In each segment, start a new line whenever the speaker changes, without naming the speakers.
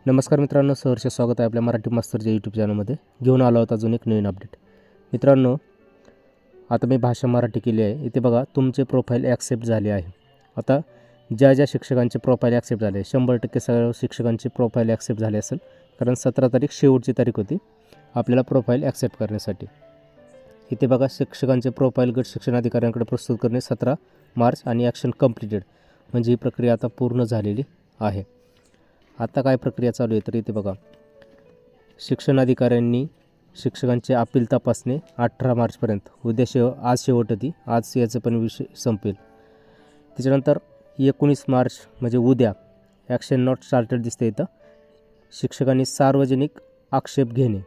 नमस्कार मित्रांनो, सहर्ष स्वागत आहे आपल्या मराठी मास्तरच्या यूट्यूब चॅनलमध्ये. घेऊन आलो आहोत अजून एक नवीन अपडेट. मित्रांनो, आता मी भाषा मराठी केली आहे. इथे बघा, तुमचे प्रोफाईल ॲक्सेप्ट झाले आहे. आता ज्या शिक्षकांचे प्रोफाईल ॲक्सेप्ट झाले, 100% सगळ्या शिक्षकांचे प्रोफाईल ॲक्सेप्ट झाले असेल, कारण 17 तारीख शेवटची तारीख होती आपल्याला प्रोफाईल ॲक्सेप्ट करण्यासाठी. इथे बघा, शिक्षकांचे प्रोफाईल गट शिक्षणाधिकाऱ्यांकडे प्रस्तुत करणे 17 मार्च आणि ॲक्शन कंप्लीटेड, म्हणजे ही प्रक्रिया आता पूर्ण झालेली आहे. आता काय प्रक्रिया चालू आहे तर इथे बघा, शिक्षणाधिकाऱ्यांनी शिक्षकांचे अपील तपासणे 18 मार्चपर्यंत, उद्या आज शेवट होती, आज याचं पण विषय संपेल. त्याच्यानंतर 19 मार्च म्हणजे उद्या ॲक्शन नॉट स्टार्टेड दिसते इथं. शिक्षकांनी सार्वजनिक आक्षेप घेणे.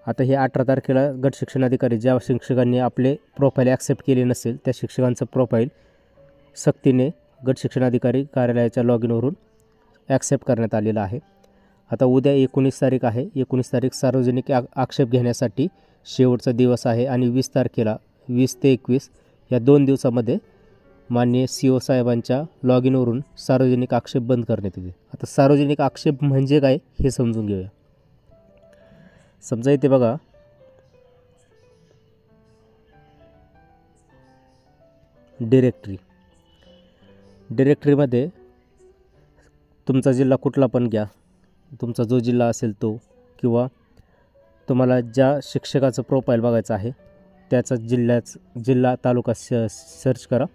आता हे 18 तारखेला गट शिक्षणाधिकारी ज्या शिक्षकांनी आपले प्रोफाईल ॲक्सेप्ट केले नसेल त्या शिक्षकांचं प्रोफाईल सक्तीने गट शिक्षणाधिकारी कार्यालयाच्या लॉग इनवरून ॲक्सेप्ट करण्यात आलेला आहे. आता उद्या 19 तारीख आहे. 19 तारीख सार्वजनिक आक्षेप घेण्यासाठी शेवटचा दिवस आहे आणि 20 तारखेला 20 ते 21 या 2 दिवसामध्ये माननीय CO साहेबांच्या लॉग इनवरून सार्वजनिक आक्षेप बंद करण्यात येते. आता सार्वजनिक आक्षेप म्हणजे काय हे समजून घेऊया. समजा इथे बघा, डिरेक्टरीमध्ये तुमचा जिल्हा कुठला पण घ्या, तुमचा जो जिल्हा असेल तो, किंवा तुम्हाला ज्या शिक्षकाचं प्रोफाईल बघायचं आहे त्याचा जिल्हा तालुका सर्च करा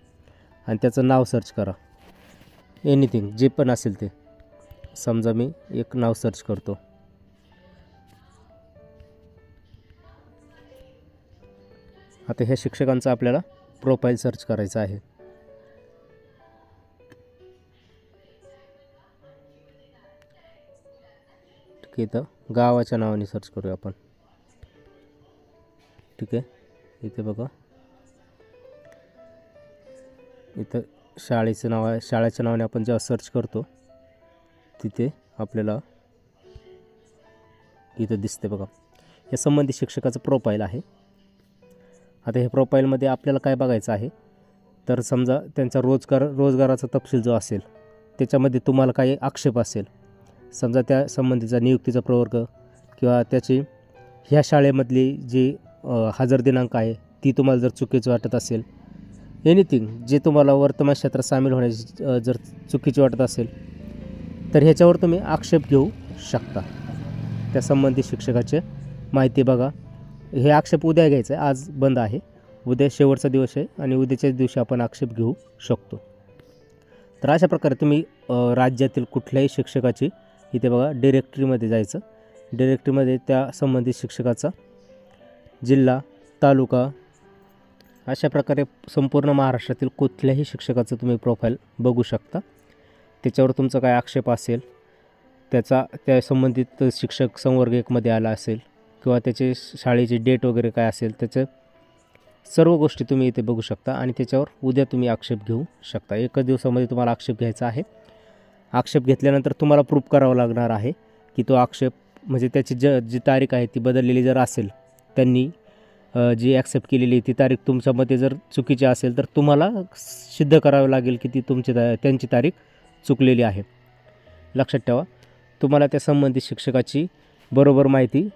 आणि त्याचं नाव सर्च करा. एनिथिंग जे पण असेल ते. समजा मी एक नाव सर्च करतो. आता ह्या शिक्षकांचं आपल्याला प्रोफाईल सर्च करायचं आहे. इथं गावाच्या नावाने सर्च करूया आपण. ठीक आहे, इथे बघा, इथं शाळेचं नाव आहे. शाळेच्या नावाने आपण जेव्हा सर्च करतो तिथे आपल्याला इथं दिसते बघा, या संबंधित शिक्षकाचं प्रोफाईल आहे. आता हे प्रोफाईलमध्ये आपल्याला काय बघायचं आहे तर समजा त्यांचा रोजगाराचा तपशील जो असेल त्याच्यामध्ये तुम्हाला काही आक्षेप असेल, समजा त्या संबंधीचा नियुक्तीचा प्रवर्ग किंवा त्याची ह्या शाळेमधली जी हजर दिनांक आहे ती तुम्हाला जर चुकीची वाटत असेल, एनिथिंग जे तुम्हाला वर्तमान क्षेत्रात सामील होण्याची जर चुकीची वाटत असेल तर ह्याच्यावर तुम्ही आक्षेप घेऊ शकता. त्या संबंधित शिक्षकाची माहिती बघा. हे आक्षेप उद्या घ्यायचं आहे, आज बंद आहे. उद्या शेवटचा दिवस आहे आणि उद्याच्याच दिवशी आपण आक्षेप घेऊ शकतो. तर अशा प्रकारे तुम्ही राज्यातील कुठल्याही शिक्षकाची इथे बघा डिरेक्टरीमध्ये जायचं. डिरेक्टरीमध्ये त्या संबंधित शिक्षकाचा जिल्हा, तालुका, अशा प्रकारे संपूर्ण महाराष्ट्रातील कुठल्याही शिक्षकाचं तुम्ही प्रोफाईल बघू शकता. त्याच्यावर तुमचा काय आक्षेप असेल, त्या संबंधित शिक्षक संवर्ग 1मध्ये आला असेल किंवा त्याचे शाळेची डेट वगैरे काय असेल, त्याचं सर्व गोष्टी तुम्ही इथे बघू शकता आणि त्याच्यावर उद्या तुम्ही आक्षेप घेऊ शकता. एकच दिवसामध्ये तुम्हाला आक्षेप घ्यायचा आहे. आक्षेप घेतल्यानंतर तुम्हाला प्रूफ करावं लागणार आहे की तो आक्षेप म्हणजे त्याची जी तारीख आहे ती बदललेली जर असेल, त्यांनी जी ॲक्सेप्ट केलेली ती तारीख तुमच्यामध्ये जर चुकीची असेल तर तुम्हाला सिद्ध करावं लागेल की ती त्यांची तारीख चुकलेली आहे. लक्षात ठेवा, तुम्हाला त्या संबंधित शिक्षकाची बरोबर माहिती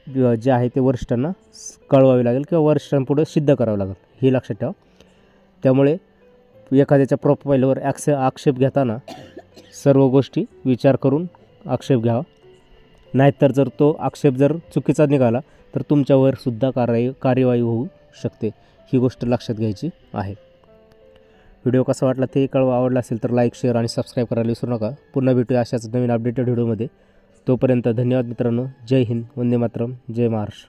जे आहे ते वरिष्ठांना कळवावी लागेल किंवा वरिष्ठांपुढे सिद्ध करावं लागेल, हे लक्षात ठेवा. त्यामुळे एखाद्याच्या प्रोफाईलवर आक्षेप घेताना सर्व गोष्टी विचार करून आक्षेप घ्यावा. नाहीतर जर तो आक्षेप जर चुकीचा निघाला तर तुमच्यावर सुद्धा कार्यवाही होऊ शकते. ही गोष्ट लक्षात घ्यायची आहे. व्हिडिओ कसा वाटला ते कळवा. आवडला असेल तर लाईक, शेअर आणि सबस्क्राईब करायला विसरू नका. पुन्हा भेटूया अशाच नवीन अपडेटेड व्हिडिओमध्ये. तोपर्यंत धन्यवाद मित्रांनो. जय हिंद, वंदे मातरम, जय महाराष्ट्र.